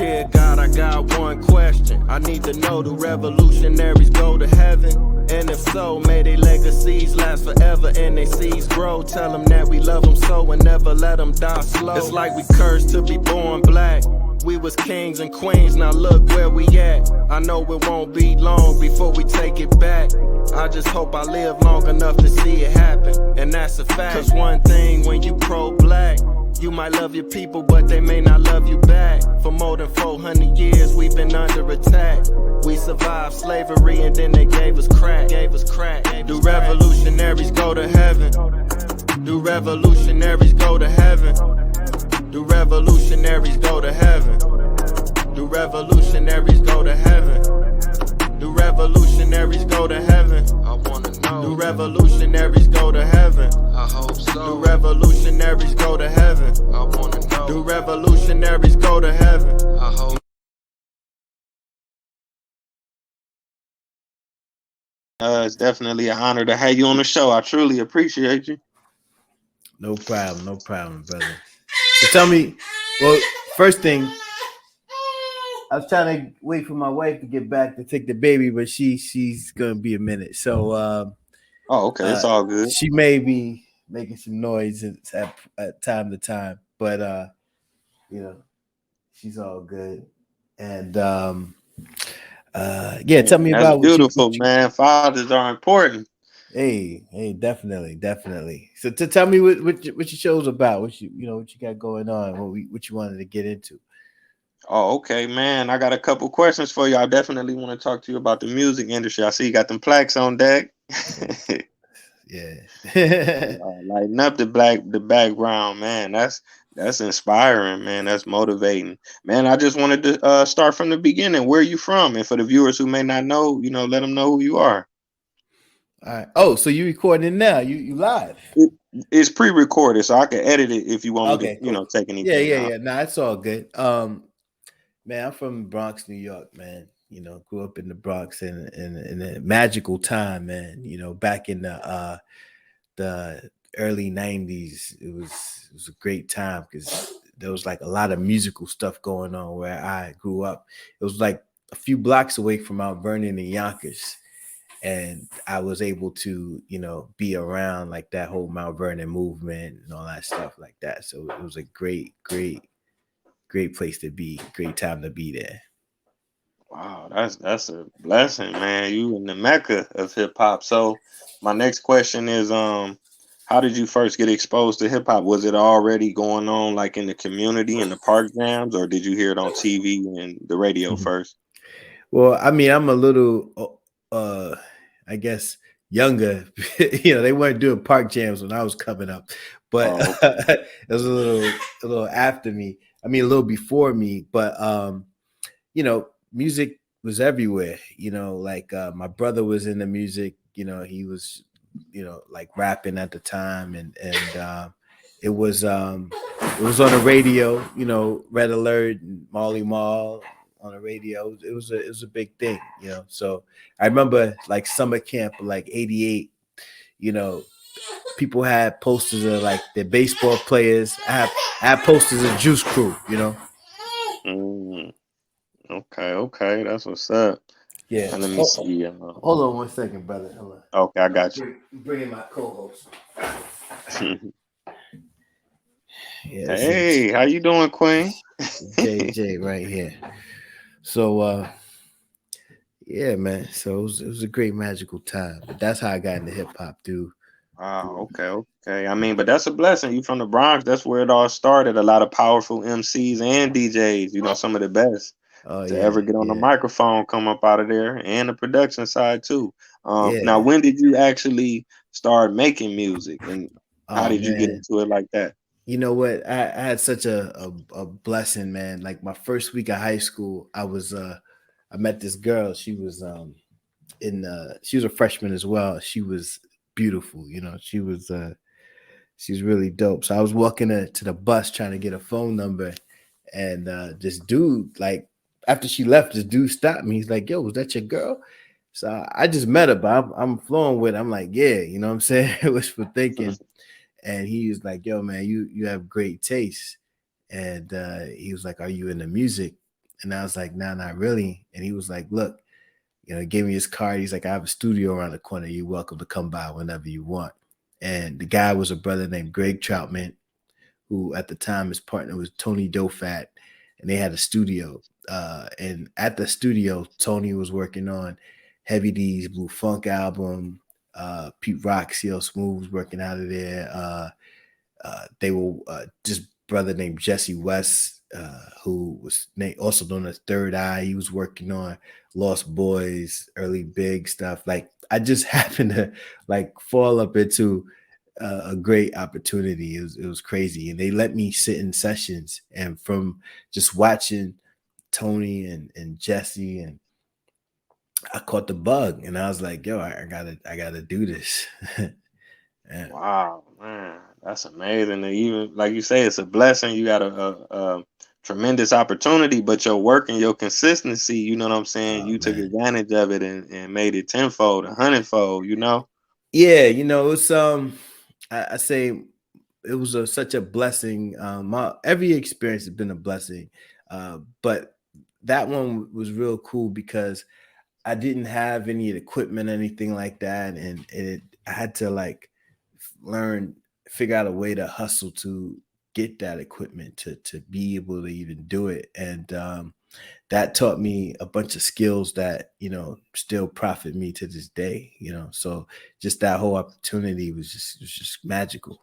Dear God, I got one question. I need to know, do revolutionaries go to heaven? And if so, may their legacies last forever and their seeds grow. Tell them that we love them so and never let them die slow. It's like we cursed to be born black. We was kings and queens, now look where we at. I know it won't be long before we take it back. I just hope I live long enough to see it happen, and that's a fact. Cause one thing when you pro-black, you might love your people, but they may not love you back. For more than 400 years, we've been under attack. We survived slavery and then they gave us crack. Do revolutionaries go to heaven? Do revolutionaries go to heaven? Do revolutionaries go to heaven? Do revolutionaries go to heaven? Do revolutionaries go to heaven? I wanna know. Do revolutionaries go to heaven? I hope so. Do revolutionaries go to heaven? I wanna know. Do revolutionaries go to heaven? I hope. It's definitely an honor to have you on the show. I truly appreciate you. No problem, brother. So tell me, well, first thing, I was trying to wait for my wife to get back to take the baby, but she's gonna be a minute. So Oh, okay, it's all good. She may be making some noise at time to time, but you know, she's all good. And yeah, tell me That's about beautiful, man. Fathers are important. Hey, definitely. So to tell me what your show's about, what you got going on, what you wanted to get into. Oh, okay, man. I got a couple questions for you. I definitely want to talk to you about the music industry. I see you got them plaques on deck. Yeah. Lighten up the background, man. That's inspiring, man. That's motivating, man. I just wanted to start from the beginning. Where are you from? And for the viewers who may not know, let them know who you are. All right. Oh, so you recording now? You live? It's pre-recorded, so I can edit it if you want me to, cool. Take anything. Yeah. Nah, it's all good. Man, I'm from Bronx, New York, man. Grew up in the Bronx in a magical time, man. Back in the early 90s, it was a great time because there was like a lot of musical stuff going on where I grew up. It was like a few blocks away from Mount Vernon and Yonkers. And I was able to, be around like that whole Mount Vernon movement and all that stuff like that. So it was a great place to be, great time to be there. Wow, that's a blessing, man. You in the mecca of hip hop. So my next question is, how did you first get exposed to hip hop? Was it already going on like in the community in the park jams, or did you hear it on TV and the radio first? Well, I mean, I'm a little I guess younger. They weren't doing park jams when I was coming up, but it was a little after me. I mean, a little before me, but music was everywhere. Like my brother was in the music. He was, like rapping at the time, and it was on the radio. Red Alert and Molly Mall on the radio. It was a big thing. So I remember like summer camp, like '88. People had posters of like the baseball players. I had posters of Juice Crew. Okay, that's what's up. Yeah. Let me see. Hold on 1 second, brother. Hold on. Okay, I got you. Bringing my co-host. Yeah, hey, how you doing, Queen? JJ right here. So yeah, man. So it was a great magical time. But that's how I got into hip hop, dude. Wow, okay. I mean, but that's a blessing. You from the Bronx, that's where it all started. A lot of powerful MCs and DJs, some of the best to ever get on the microphone come up out of there, and the production side too. Now, when did you actually start making music, and how did you get into it like that? You know what? I had such a blessing, man. Like my first week of high school, I met this girl. She was she was a freshman as well. She was beautiful, she's really dope. So I was walking to the bus trying to get a phone number, and this dude, like after she left, this dude stopped me. He's like, "Yo, was that your girl?" So I just met her, but I'm flowing with it. I'm like, "Yeah," you know what I'm saying? It was for thinking. And he was like, "Yo, man, you have great taste." And he was like, "Are you into music?" And I was like, nah, not really. And he was like, look, you know, he gave me his card. He's like, I have a studio around the corner. You're welcome to come by whenever you want. And the guy was a brother named Greg Troutman, who at the time his partner was Tony Dofat, and they had a studio. And at the studio, Tony was working on Heavy D's Blue Funk album. Pete Rock, CL Smooth was working out of there. They were just brother named Jesse West, who was also known as Third Eye. He was working on Lost Boys, early Big stuff. Like I just happened to like fall up into a great opportunity. It was crazy, and they let me sit in sessions. And from just watching Tony and Jesse, and I caught the bug, and I was like, "Yo, I gotta do this." Yeah. Wow, man, that's amazing. And even like you say, it's a blessing. You got a tremendous opportunity, but your work and your consistency, you know what I'm saying? You took advantage of it and made it tenfold, 100-fold, you know? Yeah, you know, it's I say it was such a blessing. Every experience has been a blessing, but that one was real cool because I didn't have any equipment, anything like that, and I had to like figure out a way to hustle to get that equipment to be able to even do it, and that taught me a bunch of skills that, you know, still profit me to this day, you know. So just that whole opportunity was just magical.